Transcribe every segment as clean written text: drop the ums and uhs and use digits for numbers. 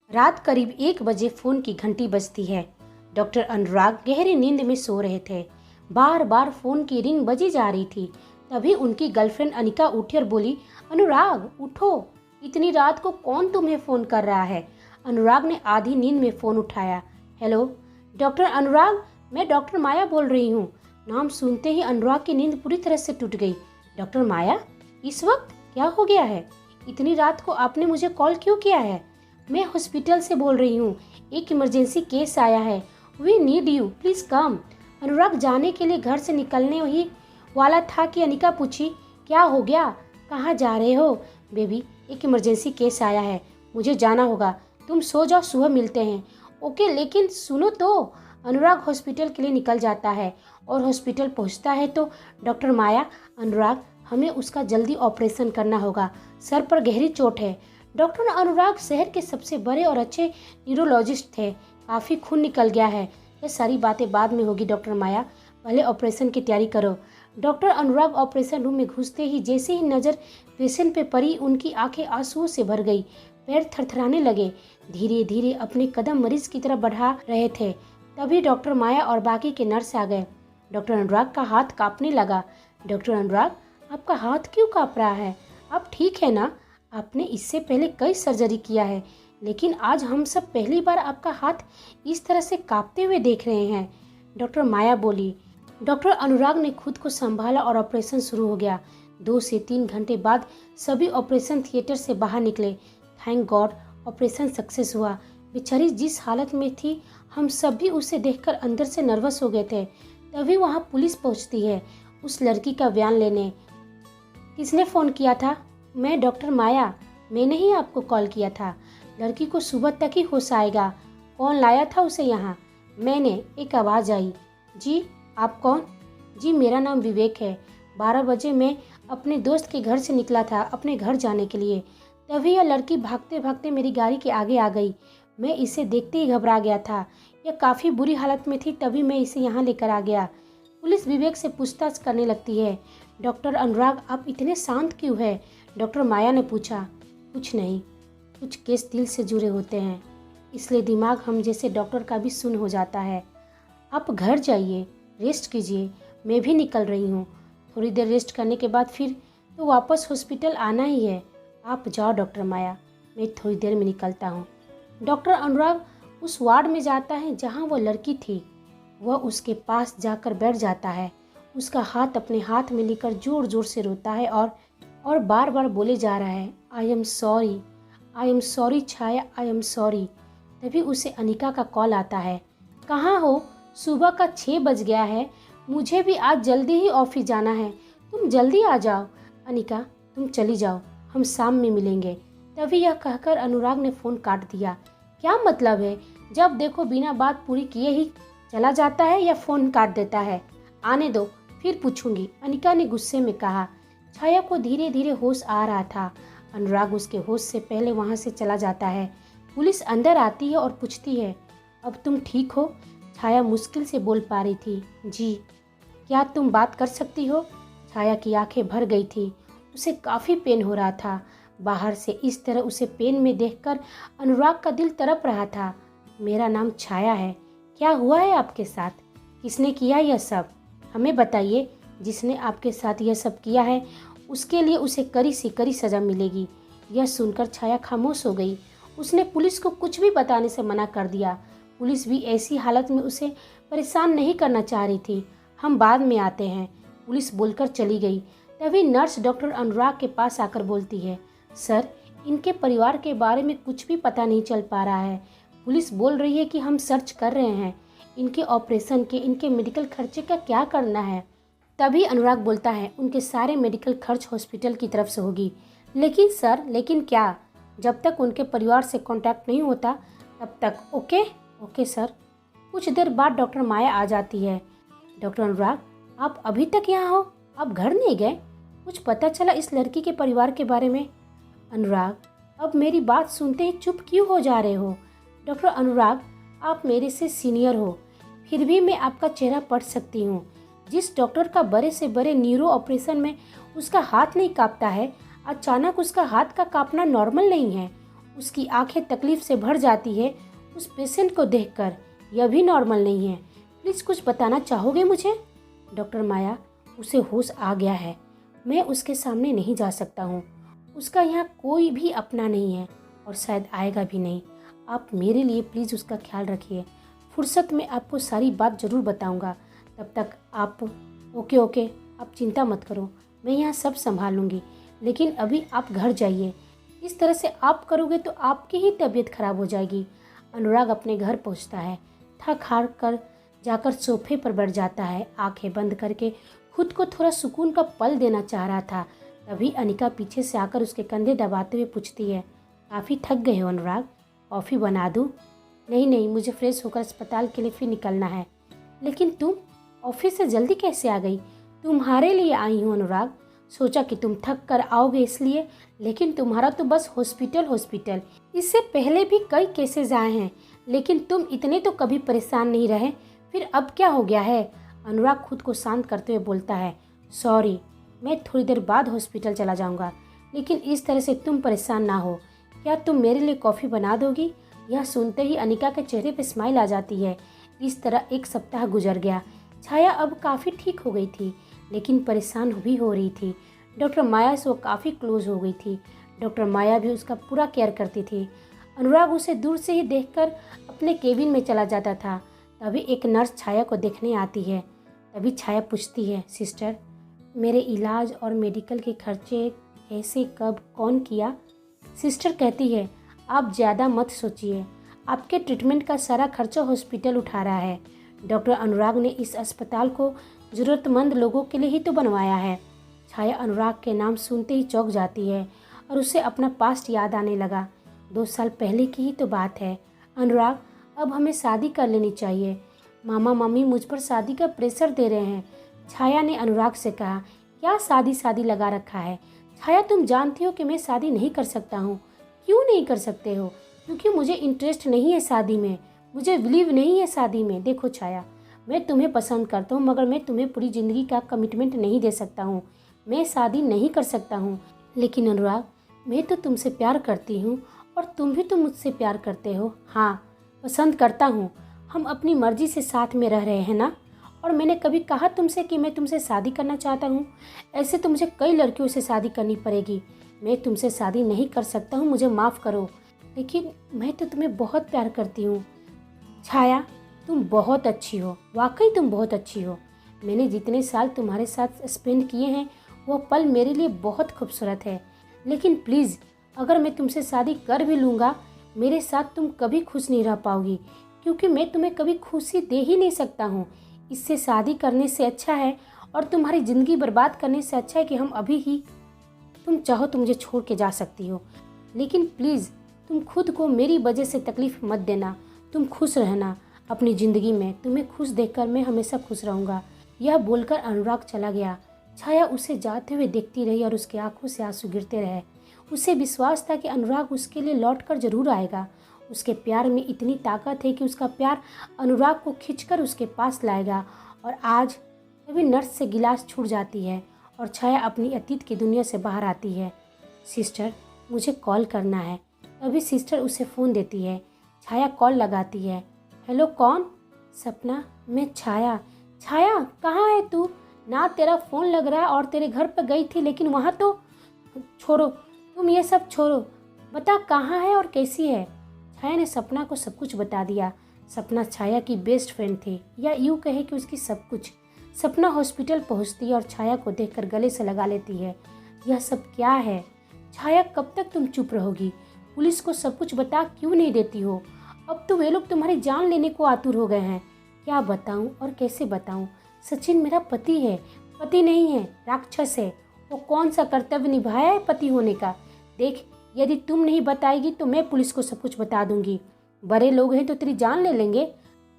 रात करीब 1 बजे फोन की घंटी बजती है। डॉक्टर अनुराग गहरी नींद में सो रहे थे। बार बार फोन की रिंग बजी जा रही थी। तभी उनकी गर्लफ्रेंड अनिका उठी और बोली, अनुराग उठो, इतनी रात को कौन तुम्हें फोन कर रहा है। अनुराग ने आधी नींद में फोन उठाया। हेलो डॉक्टर अनुराग, मैं डॉक्टर माया बोल रही हूँ। नाम सुनते ही अनुराग की नींद पूरी तरह से टूट गई। डॉक्टर माया, इस वक्त क्या हो गया है? इतनी रात को आपने मुझे कॉल क्यों किया है? मैं हॉस्पिटल से बोल रही हूँ, एक इमरजेंसी केस आया है। We need you, please come. Anurag जाने के लिए घर से निकलने ही वाला था कि अनिका पूछी, क्या हो गया, कहाँ जा रहे हो? बेबी, एक इमरजेंसी केस आया है, मुझे जाना होगा, तुम सो जाओ, सुबह मिलते हैं। ओके, लेकिन सुनो तो। अनुराग हॉस्पिटल के लिए निकल जाता है और हॉस्पिटल पहुंचता है तो डॉक्टर माया, अनुराग, हमें उसका जल्दी ऑपरेशन करना होगा, सर पर गहरी चोट है। डॉक्टर अनुराग शहर के सबसे बड़े और अच्छे न्यूरोलॉजिस्ट थे। काफ़ी खून निकल गया है। ये सारी बातें बाद में होगी डॉक्टर माया, पहले ऑपरेशन की तैयारी करो। डॉक्टर अनुराग ऑपरेशन रूम में घुसते ही जैसे ही नज़र पेशेंट पे पड़ी, उनकी आंखें आंसुओं से भर गई, पैर थरथराने लगे। धीरे धीरे अपने कदम मरीज की तरफ बढ़ा रहे थे। तभी डॉक्टर माया और बाकी के नर्स आ गए। डॉक्टर अनुराग का हाथ कांपने लगा। डॉक्टर अनुराग, आपका हाथ क्यों कांप रहा है? आप ठीक है ना? आपने इससे पहले कई सर्जरी किया है, लेकिन आज हम सब पहली बार आपका हाथ इस तरह से कांपते हुए देख रहे हैं। डॉक्टर माया बोली। डॉक्टर अनुराग ने खुद को संभाला और ऑपरेशन शुरू हो गया। 2 से 3 घंटे बाद सभी ऑपरेशन थिएटर से बाहर निकले। थैंक गॉड, ऑपरेशन सक्सेस हुआ। बेचारी जिस हालत में थी, हम सब भी उसे देखकर अंदर से नर्वस हो गए थे। तभी वहाँ पुलिस पहुँचती है उस लड़की का बयान लेने। किसने फ़ोन किया था? मैं डॉक्टर माया, मैंने ही आपको कॉल किया था। लड़की को सुबह तक ही होश आएगा। कौन लाया था उसे यहाँ? मैंने, एक आवाज़ आई। जी, आप कौन? जी, मेरा नाम विवेक है। 12 बजे मैं अपने दोस्त के घर से निकला था अपने घर जाने के लिए। तभी यह लड़की भागते भागते मेरी गाड़ी के आगे आ गई। मैं इसे देखते ही घबरा गया था। यह काफ़ी बुरी हालत में थी, तभी मैं इसे यहाँ लेकर आ गया। पुलिस विवेक से पूछताछ करने लगती है। डॉक्टर अनुराग, आप इतने शांत क्यों हैं? डॉक्टर माया ने पूछा। कुछ नहीं, कुछ केस दिल से जुड़े होते हैं, इसलिए दिमाग हम जैसे डॉक्टर का भी सुन्न हो जाता है। आप घर जाइए, रेस्ट कीजिए, मैं भी निकल रही हूँ। थोड़ी देर रेस्ट करने के बाद फिर तो वापस हॉस्पिटल आना ही है। आप जाओ डॉक्टर माया, मैं थोड़ी देर में निकलता हूँ। डॉक्टर अनुराग उस वार्ड में जाता है जहाँ वो लड़की थी। वह उसके पास जाकर बैठ जाता है। उसका हाथ अपने हाथ में लेकर जोर जोर से रोता है और बार बार बोले जा रहा है, I am sorry, I am sorry Chhaya, I am sorry. तभी उसे अनिका का कॉल आता है। कहाँ हो? सुबह का 6 बज गया है, मुझे भी आज जल्दी ही ऑफिस जाना है, तुम जल्दी आ जाओ। अनिका, तुम चली जाओ, हम शाम में मिलेंगे। तभी यह कहकर अनुराग ने फ़ोन काट दिया। क्या मतलब है, जब देखो बिना बात पूरी किए ही चला जाता है या फ़ोन काट देता है? आने दो, फिर पूछूंगी, अनिका ने गुस्से में कहा। छाया को धीरे धीरे होश आ रहा था। अनुराग उसके होश से पहले वहाँ से चला जाता है। पुलिस अंदर आती है और पूछती है, अब तुम ठीक हो? छाया मुश्किल से बोल पा रही थी। जी। क्या तुम बात कर सकती हो? छाया की आंखें भर गई थी। उसे काफ़ी पेन हो रहा था। बाहर से इस तरह उसे पेन में देखकर अनुराग का दिल तड़प रहा था। मेरा नाम छाया है। क्या हुआ है आपके साथ? किसने किया यह सब? हमें बताइए। जिसने आपके साथ यह सब किया है उसके लिए उसे कड़ी से कड़ी सज़ा मिलेगी। यह सुनकर छाया खामोश हो गई। उसने पुलिस को कुछ भी बताने से मना कर दिया। पुलिस भी ऐसी हालत में उसे परेशान नहीं करना चाह रही थी। हम बाद में आते हैं, पुलिस बोलकर चली गई। तभी नर्स डॉक्टर अनुराग के पास आकर बोलती है, सर, इनके परिवार के बारे में कुछ भी पता नहीं चल पा रहा है। पुलिस बोल रही है कि हम सर्च कर रहे हैं, इनके ऑपरेशन के, इनके मेडिकल खर्चे का क्या करना है। तभी अनुराग बोलता है, उनके सारे मेडिकल खर्च हॉस्पिटल की तरफ से होगी। लेकिन सर, लेकिन क्या? जब तक उनके परिवार से कांटेक्ट नहीं होता तब तक। Okay okay sir. कुछ देर बाद डॉक्टर माया आ जाती है। डॉक्टर अनुराग, आप अभी तक यहाँ हो? आप घर नहीं गए? कुछ पता चला इस लड़की के परिवार के बारे में? अनुराग, अब मेरी बात सुनते ही चुप क्यों हो जा रहे हो? डॉक्टर अनुराग, आप मेरे से सीनियर हो, फिर भी मैं आपका चेहरा पढ़ सकती हूँ। जिस डॉक्टर का बड़े से बड़े न्यूरो ऑपरेशन में उसका हाथ नहीं कांपता है, अचानक उसका हाथ का कांपना नॉर्मल नहीं है। उसकी आंखें तकलीफ से भर जाती है उस पेशेंट को देखकर। यह भी नॉर्मल नहीं है। प्लीज़ कुछ बताना चाहोगे मुझे? डॉक्टर माया, उसे होश आ गया है। मैं उसके सामने नहीं जा सकता हूँ। उसका यहाँ कोई भी अपना नहीं है और शायद आएगा भी नहीं। आप मेरे लिए प्लीज़ उसका ख्याल रखिए। फुर्सत में आपको सारी बात ज़रूर बताऊँगा। तब तक आप ओके, आप चिंता मत करो, मैं यहाँ सब संभाल लूँगी। लेकिन अभी आप घर जाइए। इस तरह से आप करोगे तो आपकी ही तबीयत खराब हो जाएगी। अनुराग अपने घर पहुँचता है। थक हार कर जाकर सोफे पर बैठ जाता है। आंखें बंद करके खुद को थोड़ा सुकून का पल देना चाह रहा था। तभी अनिका पीछे से आकर उसके कंधे दबाते हुए पूछती है, काफ़ी थक गए हो अनुराग, कॉफ़ी बना दूँ? नहीं, मुझे फ्रेश होकर अस्पताल के लिए फिर निकलना है। लेकिन तुम ऑफिस से जल्दी कैसे आ गई? तुम्हारे लिए आई हूँ अनुराग। सोचा कि तुम थक कर आओगे इसलिए, लेकिन तुम्हारा तो बस हॉस्पिटल। इससे पहले भी कई केसेस आए हैं, लेकिन तुम इतने तो कभी परेशान नहीं रहे। फिर अब क्या हो गया है? अनुराग खुद को शांत करते हुए बोलता है, सॉरी, मैं थोड़ी देर बाद हॉस्पिटल चला जाऊंगा, लेकिन इस तरह से तुम परेशान ना हो। क्या तुम मेरे लिए कॉफ़ी बना दोगी? यह सुनते ही अनिका के चेहरे पर स्माइल आ जाती है। इस तरह एक सप्ताह गुजर गया। छाया अब काफ़ी ठीक हो गई थी, लेकिन परेशान भी हो रही थी। डॉक्टर माया से वो काफ़ी क्लोज हो गई थी। डॉक्टर माया भी उसका पूरा केयर करती थी। अनुराग उसे दूर से ही देखकर अपने केबिन में चला जाता था। तभी एक नर्स छाया को देखने आती है। तभी छाया पूछती है, सिस्टर, मेरे इलाज और मेडिकल के खर्चे कैसे, कब, कौन किया? सिस्टर कहती है, आप ज़्यादा मत सोचिए, आपके ट्रीटमेंट का सारा खर्चा हॉस्पिटल उठा रहा है। डॉक्टर अनुराग ने इस अस्पताल को ज़रूरतमंद लोगों के लिए ही तो बनवाया है। छाया अनुराग के नाम सुनते ही चौंक जाती है और उसे अपना पास्ट याद आने लगा। 2 साल पहले की ही तो बात है। अनुराग, अब हमें शादी कर लेनी चाहिए। मामा मम्मी मुझ पर शादी का प्रेशर दे रहे हैं। छाया ने अनुराग से कहा, क्या शादी लगा रखा है? छाया, तुम जानती हो कि मैं शादी नहीं कर सकता हूँ। क्यों नहीं कर सकते हो? क्योंकि मुझे इंटरेस्ट नहीं है शादी में, मुझे बिलीव नहीं है शादी में। देखो छाया, मैं तुम्हें पसंद करता हूँ, मगर मैं तुम्हें पूरी ज़िंदगी का कमिटमेंट नहीं दे सकता हूँ। मैं शादी नहीं कर सकता हूँ। लेकिन अनुराग, मैं तो तुमसे प्यार करती हूँ और तुम भी तो मुझसे प्यार करते हो। हाँ, पसंद करता हूँ। हम अपनी मर्जी से साथ में रह रहे हैं ना। और मैंने कभी कहा तुमसे कि मैं तुमसे शादी करना चाहता हूँ? ऐसे तो मुझे कई लड़कियों से शादी करनी पड़ेगी। मैं तुमसे शादी नहीं कर सकता हूँ, मुझे माफ़ करो। लेकिन मैं तो तुम्हें बहुत प्यार करती हूँ। छाया, तुम बहुत अच्छी हो, वाकई तुम बहुत अच्छी हो। मैंने जितने साल तुम्हारे साथ स्पेंड किए हैं वह पल मेरे लिए बहुत खूबसूरत है। लेकिन प्लीज़, अगर मैं तुमसे शादी कर भी लूँगा, मेरे साथ तुम कभी खुश नहीं रह पाओगी, क्योंकि मैं तुम्हें कभी खुशी दे ही नहीं सकता हूँ। इससे शादी करने से अच्छा है और तुम्हारी ज़िंदगी बर्बाद करने से अच्छा है कि हम अभी ही, तुम चाहो तो मुझे छोड़ के जा सकती हो, लेकिन प्लीज़ तुम खुद को मेरी वजह से तकलीफ़ मत देना। तुम खुश रहना अपनी ज़िंदगी में। तुम्हें खुश देखकर मैं हमेशा खुश रहूँगा। यह बोलकर अनुराग चला गया। छाया उसे जाते हुए देखती रही और उसकी आंखों से आंसू गिरते रहे। उसे विश्वास था कि अनुराग उसके लिए लौट कर जरूर आएगा। उसके प्यार में इतनी ताकत है कि उसका प्यार अनुराग को खींचकर उसके पास लाएगा। और आज तभी नर्स से गिलास छूट जाती है और छाया अपनी अतीत की दुनिया से बाहर आती है। सिस्टर, मुझे कॉल करना है। तभी सिस्टर उसे फ़ोन देती है। छाया कॉल लगाती है। हेलो, कौन? सपना, मैं छाया। छाया, कहाँ है तू? ना तेरा फ़ोन लग रहा है और तेरे घर पर गई थी, लेकिन वहाँ तो। छोड़ो, तुम ये सब छोड़ो, बता कहाँ है और कैसी है? छाया ने सपना को सब कुछ बता दिया। सपना छाया की बेस्ट फ्रेंड थी, या यूँ कहे कि उसकी सब कुछ। सपना हॉस्पिटल पहुँचती है और छाया को देखकर गले से लगा लेती है। यह सब क्या है? छाया, कब तक तुम चुप रहोगी? पुलिस को सब कुछ बता क्यों नहीं देती हो? अब तो वे लोग तुम्हारी जान लेने को आतुर हो गए हैं। क्या बताऊं और कैसे बताऊं? सचिन मेरा पति है। पति नहीं है, राक्षस है। वो कौन सा कर्तव्य निभाया है पति होने का? देख, यदि तुम नहीं बताएगी तो मैं पुलिस को सब कुछ बता दूंगी। बड़े लोग हैं तो तेरी जान ले लेंगे।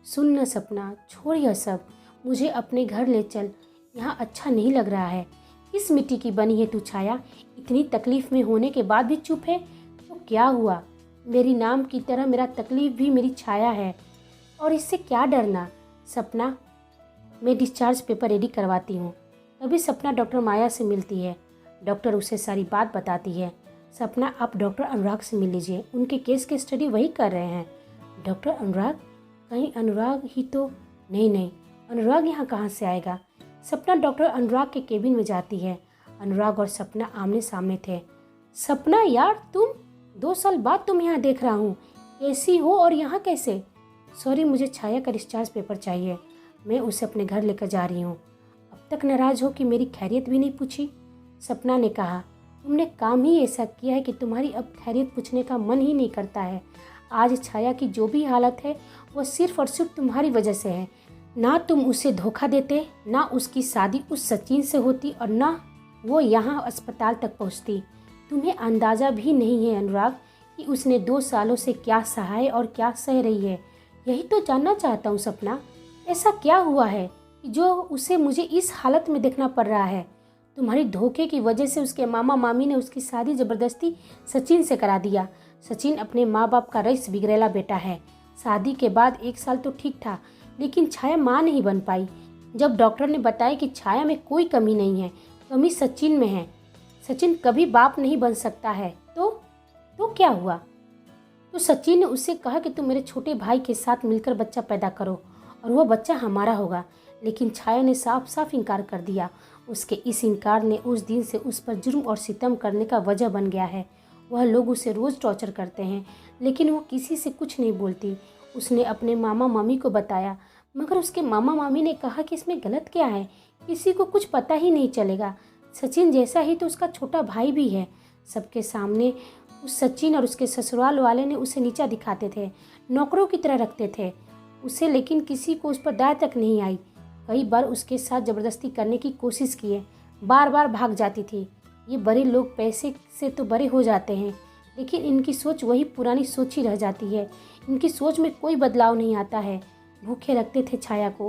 सुन न सपना, छोड़ यह सब, मुझे अपने घर ले चल। यहाँ अच्छा नहीं लग रहा है। किस मिट्टी की बनी है तू छाया? इतनी तकलीफ में होने के बाद भी चुप है तो क्या हुआ? मेरी नाम की तरह मेरा तकलीफ भी मेरी छाया है, और इससे क्या डरना? सपना, मैं डिस्चार्ज पेपर रेडी करवाती हूँ। तभी सपना डॉक्टर माया से मिलती है। डॉक्टर उसे सारी बात बताती है। सपना, आप डॉक्टर अनुराग से मिल लीजिए, उनके केस की स्टडी वही कर रहे हैं। डॉक्टर अनुराग? कहीं अनुराग ही तो नहीं? नहीं, अनुराग यहाँ कहाँ से आएगा? सपना डॉक्टर अनुराग के केबिन में जाती है। अनुराग और सपना आमने सामने थे। सपना यार, तुम 2 साल बाद तुम यहाँ देख रहा हूँ, कैसी हो और यहाँ कैसे? सॉरी, मुझे छाया का डिस्चार्ज पेपर चाहिए, मैं उसे अपने घर लेकर जा रही हूँ। अब तक नाराज हो कि मेरी खैरियत भी नहीं पूछी। सपना ने कहा, तुमने काम ही ऐसा किया है कि तुम्हारी अब खैरियत पूछने का मन ही नहीं करता है। आज छाया की जो भी हालत है वह सिर्फ और सिर्फ तुम्हारी वजह से है। ना तुम उसे धोखा देते, ना उसकी शादी उस सचिन से होती और ना वो यहाँ अस्पताल तक पहुँचती। तुम्हें अंदाज़ा भी नहीं है अनुराग कि उसने 2 सालों से क्या सहा है और क्या सह रही है। यही तो जानना चाहता हूँ सपना, ऐसा क्या हुआ है कि जो उसे मुझे इस हालत में देखना पड़ रहा है? तुम्हारी धोखे की वजह से उसके मामा मामी ने उसकी शादी ज़बरदस्ती सचिन से करा दिया। सचिन अपने माँ बाप का रईस बिगड़ेला बेटा है। शादी के बाद 1 साल तो ठीक था, लेकिन छाया माँ नहीं बन पाई। जब डॉक्टर ने बताया कि छाया में कोई कमी नहीं है, कमी सचिन में है, सचिन कभी बाप नहीं बन सकता है, तो क्या हुआ? तो सचिन ने उससे कहा कि तुम मेरे छोटे भाई के साथ मिलकर बच्चा पैदा करो और वह बच्चा हमारा होगा। लेकिन छाया ने साफ साफ इनकार कर दिया। उसके इस इनकार ने उस दिन से उस पर जुर्म और सितम करने का वजह बन गया है। वह लोग उसे रोज़ टॉर्चर करते हैं, लेकिन वो किसी से कुछ नहीं बोलती। उसने अपने मामा मामी को बताया, मगर उसके मामा मामी ने कहा कि इसमें गलत क्या है, किसी को कुछ पता ही नहीं चलेगा। सचिन जैसा ही तो उसका छोटा भाई भी है। सबके सामने उस सचिन और उसके ससुराल वाले ने उसे नीचा दिखाते थे, नौकरों की तरह रखते थे उसे, लेकिन किसी को उस पर दया तक नहीं आई। कई बार उसके साथ ज़बरदस्ती करने की कोशिश किए, बार बार भाग जाती थी। ये बड़े लोग पैसे से तो बड़े हो जाते हैं, लेकिन इनकी सोच वही पुरानी सोच ही रह जाती है। इनकी सोच में कोई बदलाव नहीं आता है। भूखे रखते थे छाया को,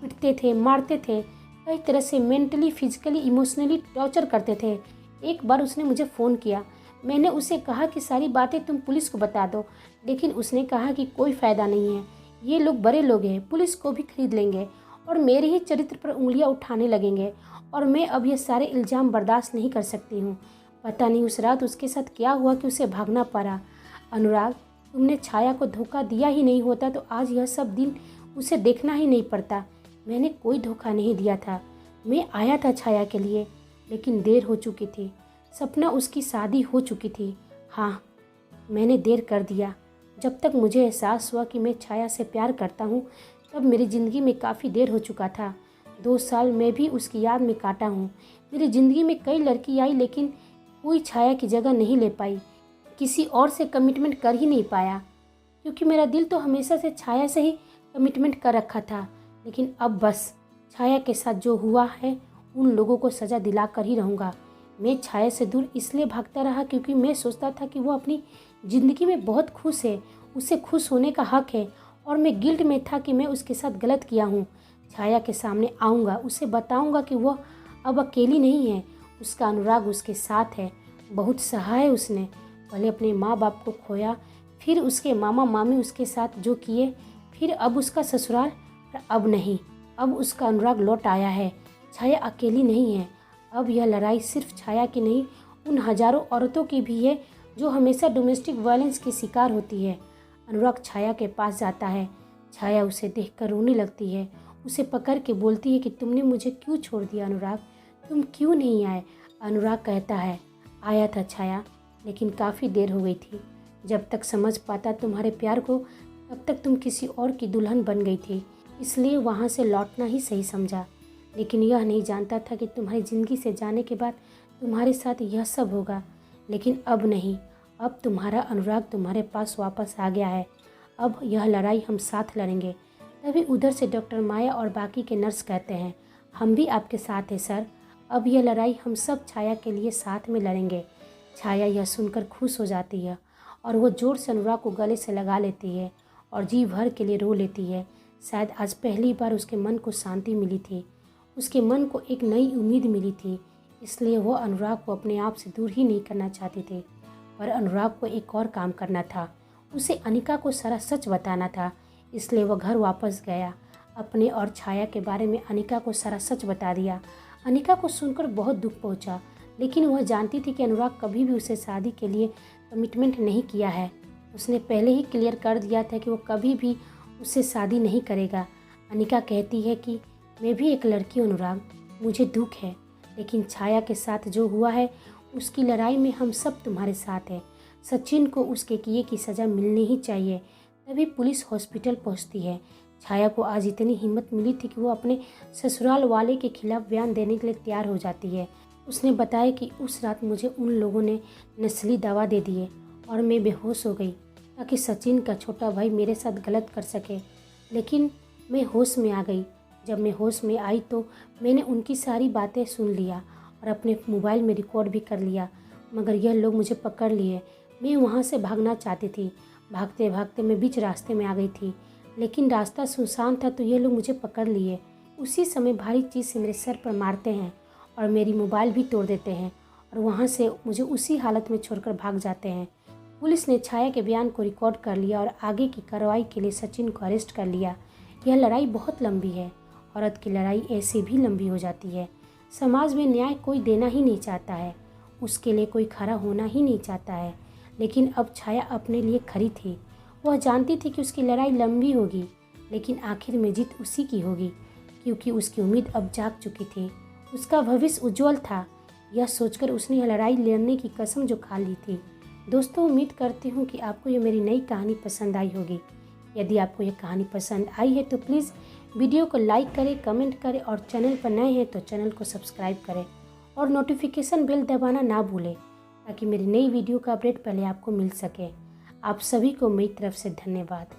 पीटते थे, मारते थे, कई तरह से मेंटली, फिजिकली, इमोशनली टॉर्चर करते थे। एक बार उसने मुझे फ़ोन किया। मैंने उसे कहा कि सारी बातें तुम पुलिस को बता दो, लेकिन उसने कहा कि कोई फ़ायदा नहीं है, ये लोग बड़े लोग हैं, पुलिस को भी खरीद लेंगे और मेरे ही चरित्र पर उंगलियां उठाने लगेंगे और मैं अब ये सारे इल्ज़ाम बर्दाश्त नहीं कर सकती हूँ। पता नहीं उस रात उसके साथ क्या हुआ कि उसे भागना पड़ा। अनुराग, तुमने छाया को धोखा दिया ही नहीं होता तो आज यह सब दिन उसे देखना ही नहीं पड़ता। मैंने कोई धोखा नहीं दिया था, मैं आया था छाया के लिए, लेकिन देर हो चुकी थी। सपना, उसकी शादी हो चुकी थी। हाँ, मैंने देर कर दिया। जब तक मुझे एहसास हुआ कि मैं छाया से प्यार करता हूँ, तब मेरी ज़िंदगी में काफ़ी देर हो चुका था। 2 साल मैं भी उसकी याद में काटा हूँ। मेरी ज़िंदगी में कई लड़की आई, लेकिन कोई छाया की जगह नहीं ले पाई, किसी और से कमिटमेंट कर ही नहीं पाया, क्योंकि मेरा दिल तो हमेशा से छाया से ही कमिटमेंट कर रखा था। लेकिन अब बस छाया के साथ जो हुआ है, उन लोगों को सज़ा दिला कर ही रहूँगा। मैं छाया से दूर इसलिए भागता रहा क्योंकि मैं सोचता था कि वो अपनी ज़िंदगी में बहुत खुश है, उसे खुश होने का हक है, और मैं गिल्ट में था कि मैं उसके साथ गलत किया हूँ। छाया के सामने आऊँगा, उसे बताऊँगा कि वो अब अकेली नहीं है, उसका अनुराग उसके साथ है। बहुत सहा है उसने, पहले अपने माँ बाप को खोया, फिर उसके मामा मामी उसके साथ जो किए, फिर अब उसका ससुराल, पर अब नहीं, अब उसका अनुराग लौट आया है। छाया अकेली नहीं है। अब यह लड़ाई सिर्फ छाया की नहीं, उन हजारों औरतों की भी है जो हमेशा डोमेस्टिक वायलेंस की शिकार होती है। अनुराग छाया के पास जाता है। छाया उसे देखकर रोने लगती है, उसे पकड़ के बोलती है कि तुमने मुझे क्यों छोड़ दिया अनुराग, तुम क्यों नहीं आए? अनुराग कहता है, आया था छाया, लेकिन काफ़ी देर हो गई थी। जब तक समझ पाता तुम्हारे प्यार को, तब तक तुम किसी और की दुल्हन बन गई थी, इसलिए वहाँ से लौटना ही सही समझा। लेकिन यह नहीं जानता था कि तुम्हारी ज़िंदगी से जाने के बाद तुम्हारे साथ यह सब होगा। लेकिन अब नहीं, अब तुम्हारा अनुराग तुम्हारे पास वापस आ गया है। अब यह लड़ाई हम साथ लड़ेंगे। तभी उधर से डॉक्टर माया और बाकी के नर्स कहते हैं, हम भी आपके साथ हैं सर, अब यह लड़ाई हम सब छाया के लिए साथ में लड़ेंगे। छाया यह सुनकर खुश हो जाती है और वो जोर से अनुराग को गले से लगा लेती है और जी भर के लिए रो लेती है। शायद आज पहली बार उसके मन को शांति मिली थी, उसके मन को एक नई उम्मीद मिली थी। इसलिए वो अनुराग को अपने आप से दूर ही नहीं करना चाहती थी, पर अनुराग को एक और काम करना था, उसे अनिका को सारा सच बताना था। इसलिए वह घर वापस गया, अपने और छाया के बारे में अनिका को सारा सच बता दिया। अनिका को सुनकर बहुत दुख पहुंचा, लेकिन वह जानती थी कि अनुराग कभी भी उसे शादी के लिए कमिटमेंट नहीं किया है। उसने पहले ही क्लियर कर दिया था कि वो कभी भी उससे शादी नहीं करेगा। अनिका कहती है कि मैं भी एक लड़की हूँ अनुराग, मुझे दुख है, लेकिन छाया के साथ जो हुआ है उसकी लड़ाई में हम सब तुम्हारे साथ हैं। सचिन को उसके किए की सज़ा मिलनी ही चाहिए। तभी पुलिस हॉस्पिटल पहुंचती है। छाया को आज इतनी हिम्मत मिली थी कि वो अपने ससुराल वाले के खिलाफ बयान देने के लिए तैयार हो जाती है। उसने बताया कि उस रात मुझे उन लोगों ने नस्ली दवा दे दिए और मैं बेहोश हो गई ताकि सचिन का छोटा भाई मेरे साथ गलत कर सके, लेकिन मैं होश में आ गई। जब मैं होश में आई तो मैंने उनकी सारी बातें सुन लिया और अपने मोबाइल में रिकॉर्ड भी कर लिया, मगर यह लोग मुझे पकड़ लिए। मैं वहाँ से भागना चाहती थी। भागते भागते मैं बीच रास्ते में आ गई थी, लेकिन रास्ता सुनसान था तो ये लोग मुझे पकड़ लिए। उसी समय भारी चीज़ से मेरे सर पर मारते हैं और मेरी मोबाइल भी तोड़ देते हैं और वहाँ से मुझे उसी हालत में छोड़कर भाग जाते हैं। पुलिस ने छाया के बयान को रिकॉर्ड कर लिया और आगे की कार्रवाई के लिए सचिन को अरेस्ट कर लिया। यह लड़ाई बहुत लंबी है। औरत की लड़ाई ऐसे भी लंबी हो जाती है। समाज में न्याय कोई देना ही नहीं चाहता है, उसके लिए कोई खड़ा होना ही नहीं चाहता है। लेकिन अब छाया अपने लिए खड़ी थी। वह जानती थी कि उसकी लड़ाई लंबी होगी, लेकिन आखिर में जीत उसी की होगी, क्योंकि उसकी उम्मीद अब जाग चुकी थी। उसका भविष्य उज्जवल था। यह सोचकर उसने यह लड़ाई लड़ने की कसम जो खा ली थी। दोस्तों, उम्मीद करती हूँ कि आपको ये मेरी नई कहानी पसंद आई होगी। यदि आपको यह कहानी पसंद आई है तो प्लीज़ वीडियो को लाइक करें, कमेंट करें और चैनल पर नए हैं तो चैनल को सब्सक्राइब करें और नोटिफिकेशन बेल दबाना ना भूलें ताकि मेरी नई वीडियो का अपडेट पहले आपको मिल सके। आप सभी को मेरी तरफ से धन्यवाद।